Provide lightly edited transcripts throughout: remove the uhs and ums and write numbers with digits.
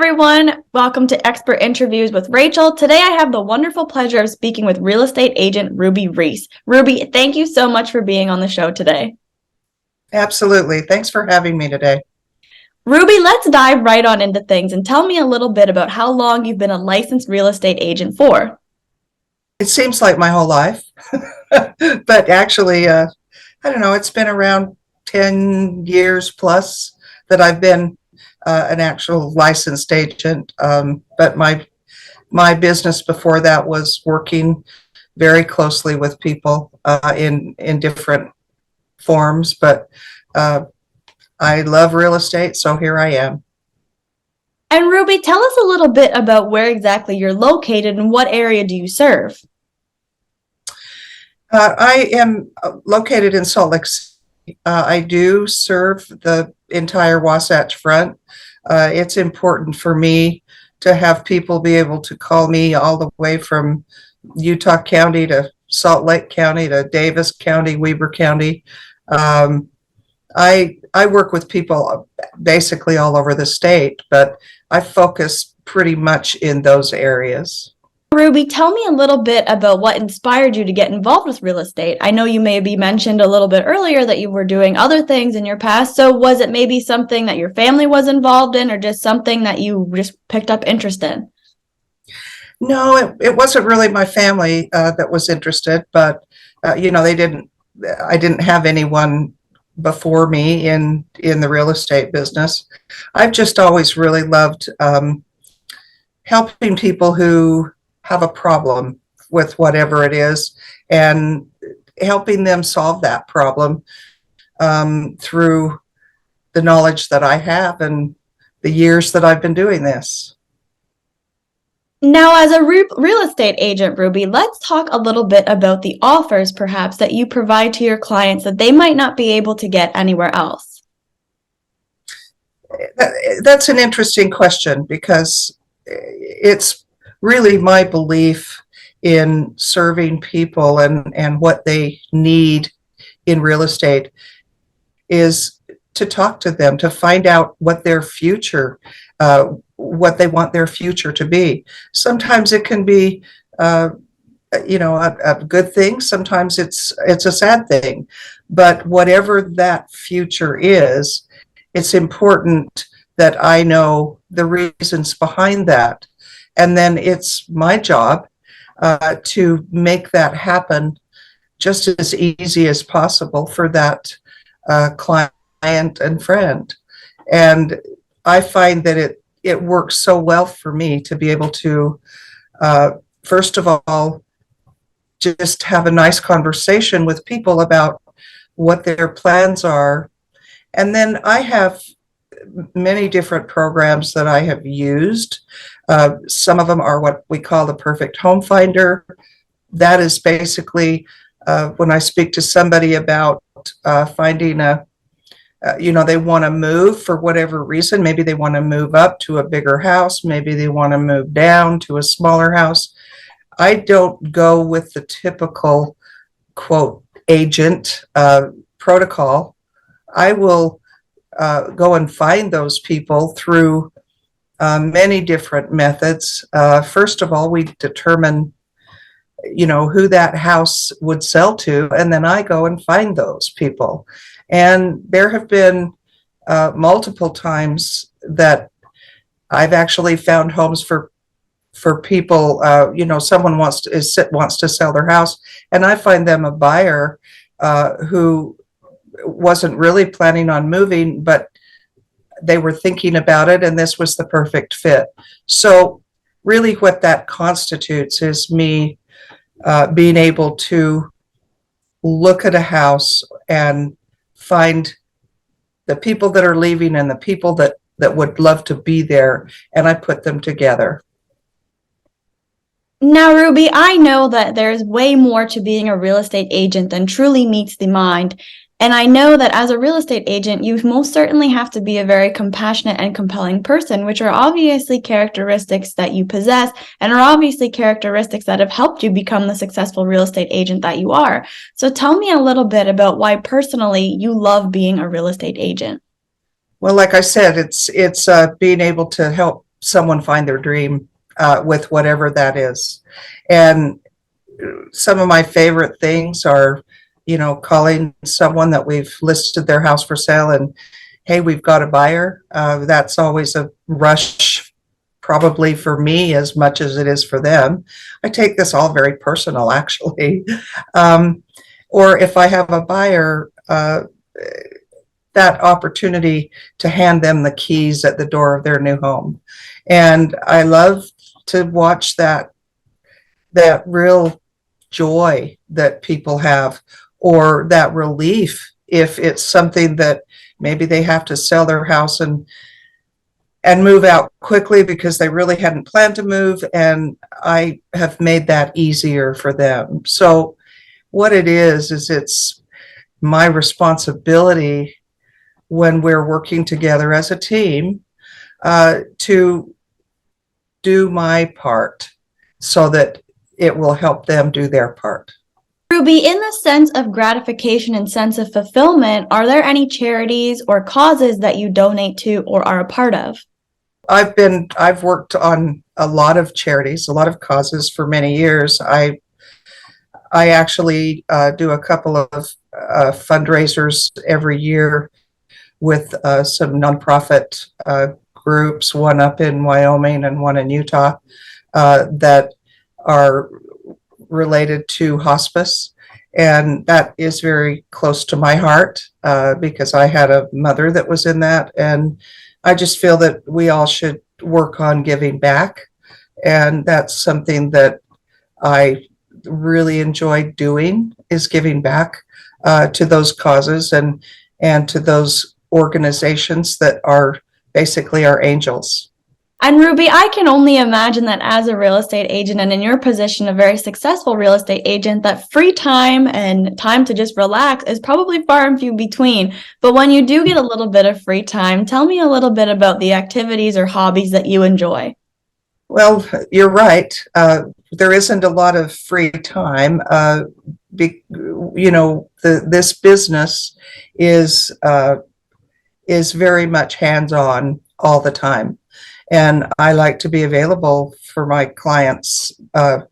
everyone. Welcome to Expert Interviews with Rachel. Today I have the wonderful pleasure of speaking with real estate agent Ruby Reece. Ruby, thank you so much for being on the show today. Absolutely. Thanks for having me today. Ruby, let's dive right on into things and tell me a little bit about how long you've been a licensed real estate agent for. It seems like my whole life, but actually, I don't know, it's been around 10 years plus that I've been an actual licensed agent. But my business before that was working very closely with people in different forms. But I love real estate, so here I am. And Ruby, tell us a little bit about where exactly you're located and what area do you serve? I am located in Salt Lake City. I do serve the entire Wasatch Front. It's important for me to have people be able to call me all the way from Utah County to Salt Lake County to Davis County, Weber County. I work with people basically all over the state, but I focus pretty much in those areas. Ruby, tell me a little bit about what inspired you to get involved with real estate. I know you maybe mentioned a little bit earlier that you were doing other things in your past. So was it maybe something that your family was involved in or just something that you just picked up interest in? No, it wasn't really my family that was interested, but I didn't have anyone before me in the real estate business. I've just always really loved helping people who have a problem with whatever it is and helping them solve that problem through the knowledge that I have and the years that I've been doing this. Now, as a real estate agent, Ruby, let's talk a little bit about the offers perhaps that you provide to your clients that they might not be able to get anywhere else. That's an interesting question because it's really my belief in serving people and what they need in real estate is to talk to them, to find out what their future, what they want their future to be. Sometimes it can be, a good thing. Sometimes it's a sad thing. But whatever that future is, it's important that I know the reasons behind that. And then it's my job to make that happen just as easy as possible for that client and friend. And I find that it works so well for me to be able to, first of all, just have a nice conversation with people about what their plans are. And then I have many different programs that I have used. Some of them are what we call the perfect home finder. That is basically when I speak to somebody about finding they want to move for whatever reason. Maybe they want to move up to a bigger house. Maybe they want to move down to a smaller house. I don't go with the typical, quote, agent protocol. I will go and find those people through many different methods. First of all, we determine, who that house would sell to, and then I go and find those people. And there have been multiple times that I've actually found homes for people. Someone wants to sell their house, and I find them a buyer who wasn't really planning on moving, but they were thinking about it, and this was the perfect fit. So really what that constitutes is me being able to look at a house and find the people that are leaving and the people that would love to be there, and I put them together. Now, Ruby, I know that there's way more to being a real estate agent than truly meets the mind. And I know that as a real estate agent, you most certainly have to be a very compassionate and compelling person, which are obviously characteristics that you possess and are obviously characteristics that have helped you become the successful real estate agent that you are. So tell me a little bit about why personally you love being a real estate agent. Well, like I said, it's being able to help someone find their dream with whatever that is. And some of my favorite things are, calling someone that we've listed their house for sale and, hey, we've got a buyer. That's always a rush, probably for me as much as it is for them. I take this all very personal, actually. Or if I have a buyer, that opportunity to hand them the keys at the door of their new home. And I love to watch that real joy that people have, or that relief if it's something that maybe they have to sell their house and move out quickly because they really hadn't planned to move, and I have made that easier for them. So what it is it's my responsibility when we're working together as a team to do my part so that it will help them do their part. Ruby, in the sense of gratification and sense of fulfillment, are there any charities or causes that you donate to or are a part of? I've worked on a lot of charities, a lot of causes for many years. I actually do a couple of fundraisers every year with some nonprofit groups, one up in Wyoming and one in Utah, that are related to hospice. And that is very close to my heart because I had a mother that was in that. And I just feel that we all should work on giving back. And that's something that I really enjoy doing, is giving back to those causes and to those organizations that are basically our angels. And Ruby, I can only imagine that as a real estate agent and in your position, a very successful real estate agent, that free time and time to just relax is probably far and few between. But when you do get a little bit of free time, tell me a little bit about the activities or hobbies that you enjoy. Well, you're right. There isn't a lot of free time. This business is very much hands-on all the time. And I like to be available for my clients. The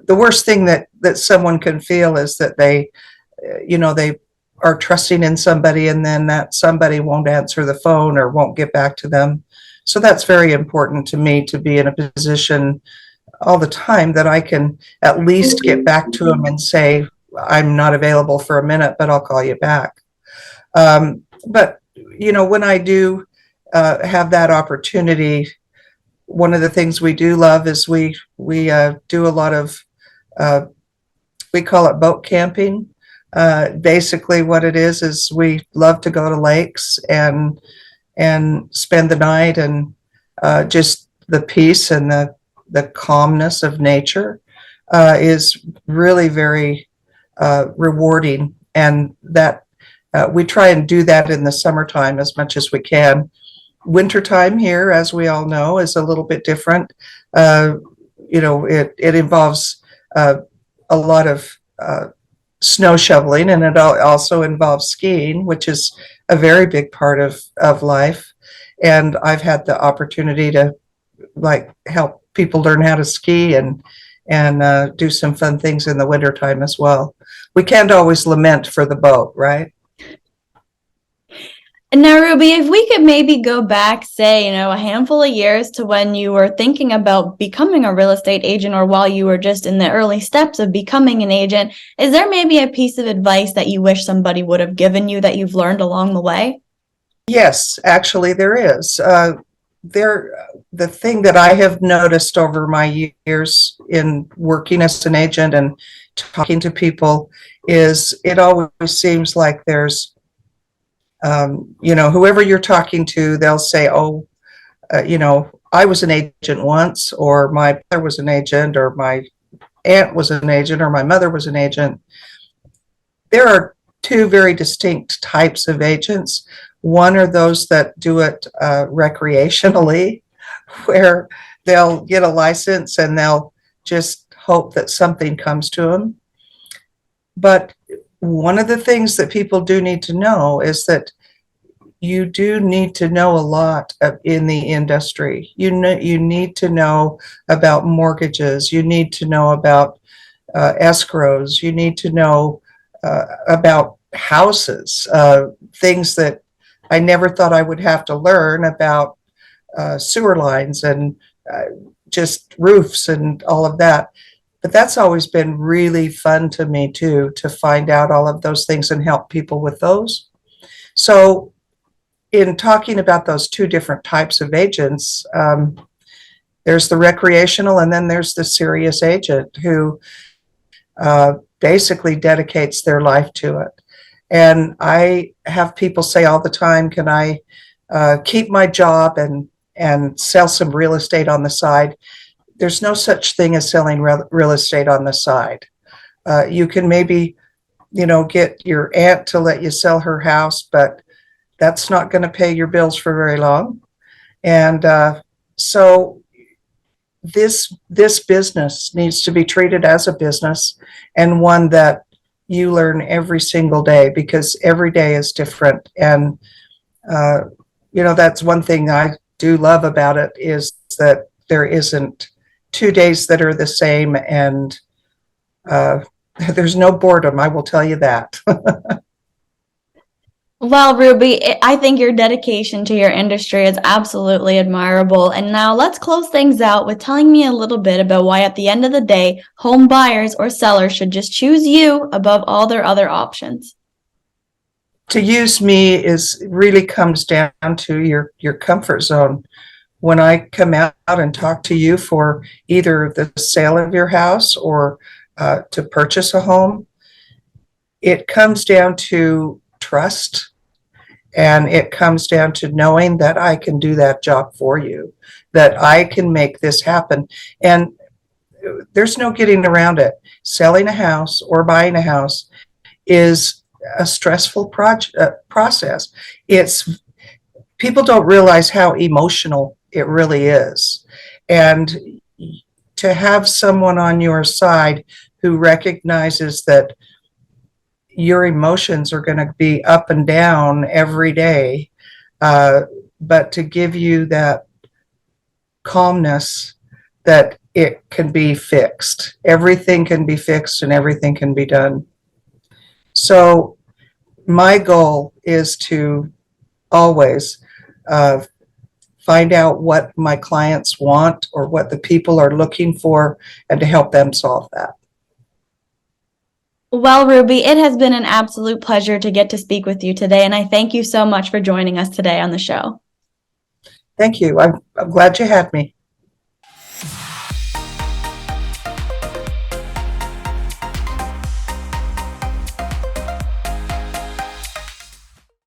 worst thing that someone can feel is that they are trusting in somebody and then that somebody won't answer the phone or won't get back to them. So that's very important to me, to be in a position all the time that I can at least get back to them and say, I'm not available for a minute, but I'll call you back. But when I do have that opportunity, one of the things we do love is we do a lot of we call it boat camping. Basically what it is we love to go to lakes and spend the night, and just the peace and the calmness of nature is really very rewarding. And that we try and do that in the summertime as much as we can. Wintertime here, as we all know, is a little bit different. It involves a lot of snow shoveling, and it also involves skiing, which is a very big part of life. And I've had the opportunity to help people learn how to ski and do some fun things in the wintertime as well. We can't always lament for the boat, right? Now, Ruby, if we could maybe go back, say, a handful of years to when you were thinking about becoming a real estate agent, or while you were just in the early steps of becoming an agent, is there maybe a piece of advice that you wish somebody would have given you that you've learned along the way? Yes, actually there is. The thing that I have noticed over my years in working as an agent and talking to people is it always seems like there's whoever you're talking to, they'll say, oh, I was an agent once, or my brother was an agent, or my aunt was an agent, or my mother was an agent. There are two very distinct types of agents. One are those that do it recreationally, where they'll get a license and they'll just hope that something comes to them. But one of the things that people do need to know is that you do need to know a lot in the industry. You need to know about mortgages. You need to know about escrows. You need to know about houses, things that I never thought I would have to learn about, sewer lines and just roofs and all of that. But that's always been really fun to me too, to find out all of those things and help people with those. So in talking about those two different types of agents, there's the recreational and then there's the serious agent who basically dedicates their life to it. And I have people say all the time, can I keep my job and sell some real estate on the side? There's no such thing as selling real estate on the side. You can maybe, get your aunt to let you sell her house, but that's not going to pay your bills for very long. And so this business needs to be treated as a business, and one that you learn every single day, because every day is different. And that's one thing I do love about it, is that there isn't 2 days that are the same, and there's no boredom, I will tell you that. Well, Ruby, I think your dedication to your industry is absolutely admirable. And now let's close things out with telling me a little bit about why, at the end of the day, home buyers or sellers should just choose you above all their other options. To use me really comes down to your comfort zone. When I come out and talk to you for either the sale of your house or to purchase a home, it comes down to trust, and it comes down to knowing that I can do that job for you, that I can make this happen. And there's no getting around it. Selling a house or buying a house is a stressful process. People don't realize how emotional it really is. And to have someone on your side who recognizes that your emotions are going to be up and down every day, but to give you that calmness that it can be fixed. Everything can be fixed and everything can be done. So my goal is to always find out what my clients want or what the people are looking for, and to help them solve that. Well, Ruby, it has been an absolute pleasure to get to speak with you today, and I thank you so much for joining us today on the show. Thank you. I'm glad you had me.